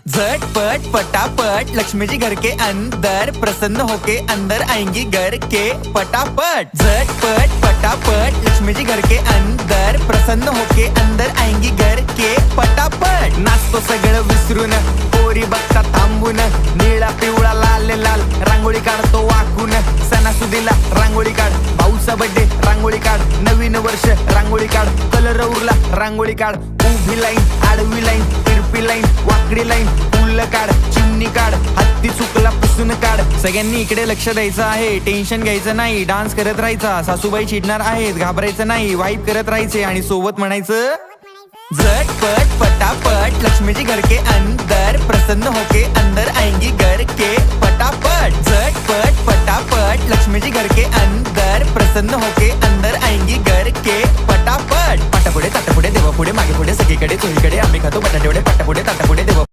झटपट फटाफट लक्ष्मी जी घर के अंदर प्रसन्न होके अंदर आएंगी घर के फटाफट। झटपट फटाफट लक्ष्मी जी घर के अंदर प्रसन्न होके अंदर आएंगी घर के फटाफट। नाचतो सगळं विसरून पोरी बघता थांबून निळा पिवळा लाल लाल रांगोळी काढतो वाकून। सणासुदीला रांगोळी काढ, भाऊचा बर्थडे रांगोळी काढ, नवीन वर्ष रांगोळी काढ, कलर उरला रांगोळी काढ, उभी लाईन आडवी लाईन तिरपी लाईन वाकडी लाईन फुल काढ, चिमणी काढ, हत्ती चुकला पुसून काढ। सगळ्यांनी इकडे लक्ष द्यायचं आहे, टेन्शन घ्यायचं नाही, डान्स करत राहायचा। सासूबाई चिडणार आहेत, घाबरायचं नाही, वाईप करत राहायचे आणि सोबत म्हणायचं झटपट फटाफट लक्ष्मी जी घर के अंदर प्रसन्न होके अंदर आएंगी घर के फटाफट। झटपट फटाफट लक्ष्मी जी घर के अंदर प्रसन्न होके अंदर आएंगी घर के फटाफट। पाटापुढे ताटापुढे देवापुढे मागे पुढे सगळीकडे चोहीकडे आम्ही खातो बटाटेवडे पाटापुढे ताटापुढे देवा